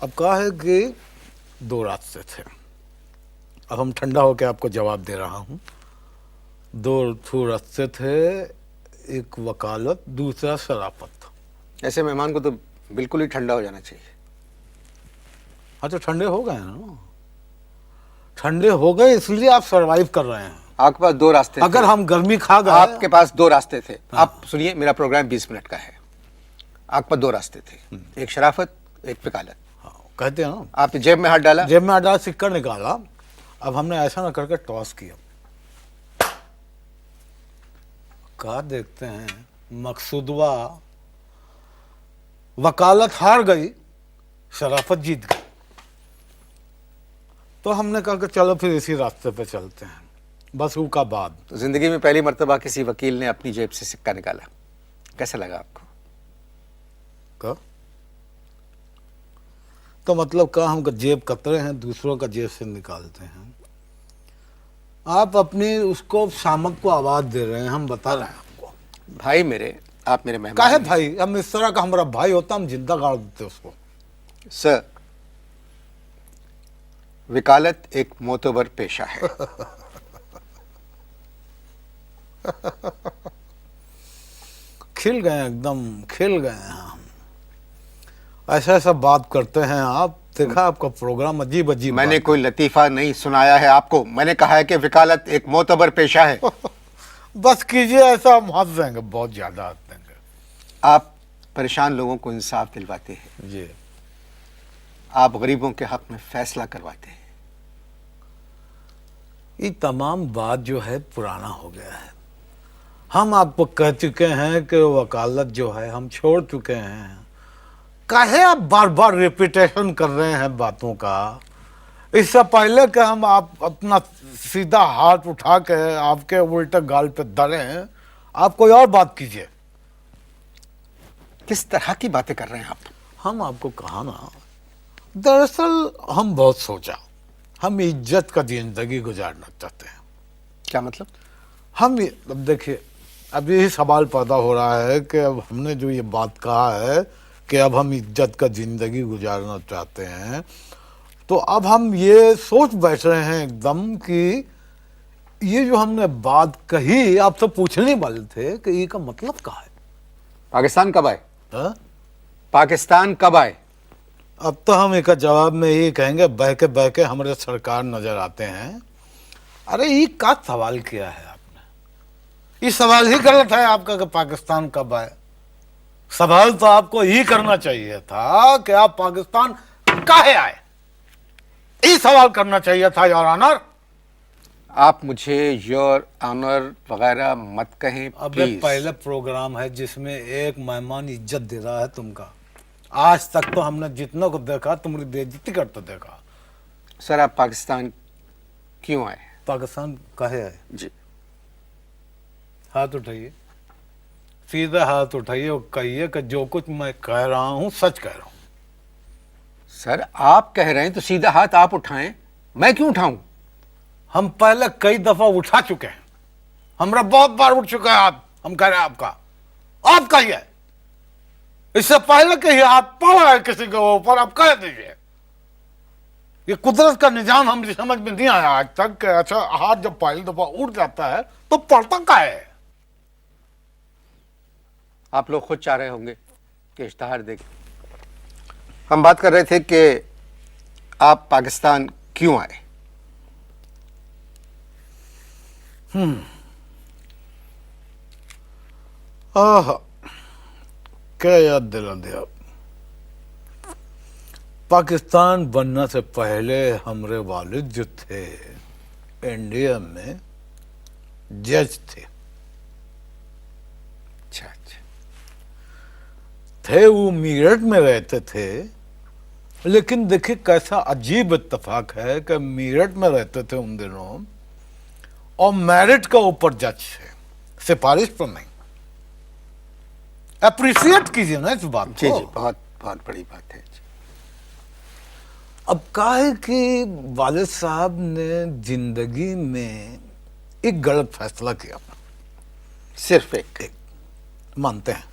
اب کہا ہے کہ دو راستے تھے. اب ہم ٹھنڈا ہو کے آپ کو جواب دے رہا ہوں. دو راستے تھے، ایک وکالت، دوسرا شرافت. ایسے مہمان کو تو بالکل ہی ٹھنڈا ہو جانا چاہیے. ہاں تو ٹھنڈے ہو گئے نا، ٹھنڈے ہو گئے اس لیے آپ سروائیو کر رہے ہیں. آپ کے پاس دو راستے تھے. اگر ہم گرمی کھا گئے. آپ کے پاس دو راستے تھے. آپ سنیے، میرا پروگرام 20 منٹ کا ہے. آپ کے پاس دو راستے تھے، ایک شرافت، ایک وکالت. کہتے ہیں نا، آپ نے جیب میں ہاتھ ڈالا. جیب میں آڈا سکہ نکالا. اب ہم نے ایسا نہ کر کے ٹاس کیا. کہا دیکھتے ہیں مقصودہ وکالت ہار گئی، شرافت جیت گئی. تو ہم نے کہا کہ چلو پھر اسی راستے پہ چلتے ہیں. بس او کا بعد. تو زندگی میں پہلی مرتبہ کسی وکیل نے اپنی جیب سے سکہ نکالا، کیسا لگا آپ کو؟ کا تو مطلب کہا ہم کا جیب کترے ہیں، دوسروں کا جیب سے نکالتے ہیں. آپ اپنی اس کو شامت کو آواز دے رہے ہیں، ہم بتا رہے ہیں آپ کو. بھائی میرے، آپ میرے مہمان کاہے ہیں. بھائی؟ ہم اس طرح کا ہمارا بھائی ہوتا ہم زندہ گاڑ دیتے اس کو. سر، وکالت ایک معتبر پیشہ ہے. کھل گئے ایک دم کھل گئے ہیں ہم. ایسا ایسا بات کرتے ہیں آپ. دیکھا آپ کا پروگرام عجیب عجیب. میں نے کوئی لطیفہ نہیں سنایا ہے آپ کو. میں نے کہا ہے کہ وکالت ایک معتبر پیشہ ہے. بس کیجئے ایسا، ہم ہنس دیں گے، بہت زیادہ ہنس دیں گے. آپ پریشان لوگوں کو انصاف دلواتے ہیں. جی. آپ غریبوں کے حق میں فیصلہ کرواتے ہیں. یہ تمام بات جو ہے پرانا ہو گیا ہے. ہم آپ کو کہہ چکے ہیں کہ وکالت جو ہے ہم چھوڑ چکے ہیں. کاہے آپ بار بار ریپیٹیشن کر رہے ہیں باتوں کا؟ اس سے پہلے کہ ہم آپ اپنا سیدھا ہاتھ اٹھا کے آپ کے الٹے گال پہ دھریں، آپ کوئی اور بات کیجئے. کس طرح کی باتیں کر رہے ہیں آپ؟ ہم آپ کو کہا نا، دراصل ہم بہت سوچا. ہم عزت کا زندگی گزارنا چاہتے ہیں. کیا مطلب؟ ہم اب دیکھیے، اب یہی سوال پیدا ہو رہا ہے کہ اب ہم نے جو یہ بات کہا ہے کہ اب ہم عزت کا زندگی گزارنا چاہتے ہیں، تو اب ہم یہ سوچ بیٹھ رہے ہیں ایک دم کہ یہ جو ہم نے بات کہی، آپ سے پوچھنے والے تھے کہ یہ کا مطلب کیا ہے. پاکستان کب آئے؟ ہاں؟ پاکستان کب آئے؟ اب تو ہم ایک جواب میں یہ کہیں گے، بہ کے ہمارے سرکار نظر آتے ہیں. ارے یہ کا سوال کیا ہے آپ نے؟ یہ سوال ہی غلط ہے آپ کا کہ پاکستان کب آئے. سوال تو آپ کو یہ کرنا چاہیے تھا کہ آپ پاکستان کاہے آئے. یہ سوال کرنا چاہیے تھا یور آنر. آپ مجھے یور آنر وغیرہ مت کہیں ابے پلیز. پہلے پروگرام ہے جس میں ایک مہمان عزت دے رہا ہے تم کا. آج تک تو ہم نے جتنوں کو دیکھا تمہاری بے عزتی کرتے دیکھا. سر، آپ پاکستان کیوں آئے؟ پاکستان کاہے آئے؟ جی. ہاتھ اٹھائیے، سیدھے ہاتھ اٹھائیے اور کہیے کہ جو کچھ میں کہہ رہا ہوں سچ کہہ رہا ہوں. سر، آپ کہہ رہے ہیں تو سیدھا ہاتھ آپ اٹھائیں. میں کیوں اٹھاؤں؟ ہم پہلے کئی دفعہ اٹھا چکے ہیں. ہمارا بہت بار اٹھ چکا ہے ہاتھ. ہم کہہ رہے ہیں آپ کا ہی ہے. اس سے پہلے کہ یہ ہاتھ پڑا ہے کسی کے اوپر، آپ کہہ دیجئے. یہ قدرت کا نظام ہم سمجھ میں نہیں آیا آج تک کہ اچھا ہاتھ جب پہلی دفعہ اٹھ جاتا ہے تو پڑتا کا ہے. آپ لوگ خود چاہ رہے ہوں گے کہ اشتہار دیکھیں. ہم بات کر رہے تھے کہ آپ پاکستان کیوں آئے. کیا یاد دلا دیا. پاکستان بننے سے پہلے ہمارے والد جو تھے انڈیا میں جج تھے. اچھا اچھا. تھے وہ میرٹھ میں رہتے تھے، لیکن دیکھیں کیسا عجیب اتفاق ہے کہ میرٹھ میں رہتے تھے ان دنوں اور میرٹ کا اوپر جج ہے، سفارش پر نہیں. اپریشیٹ کیجئے نا اس بات جی کو. جی، بہت بہت بڑی بات ہے. جی. اب کہا ہے کہ والد صاحب نے زندگی میں ایک غلط فیصلہ کیا. صرف ایک. مانتے ہیں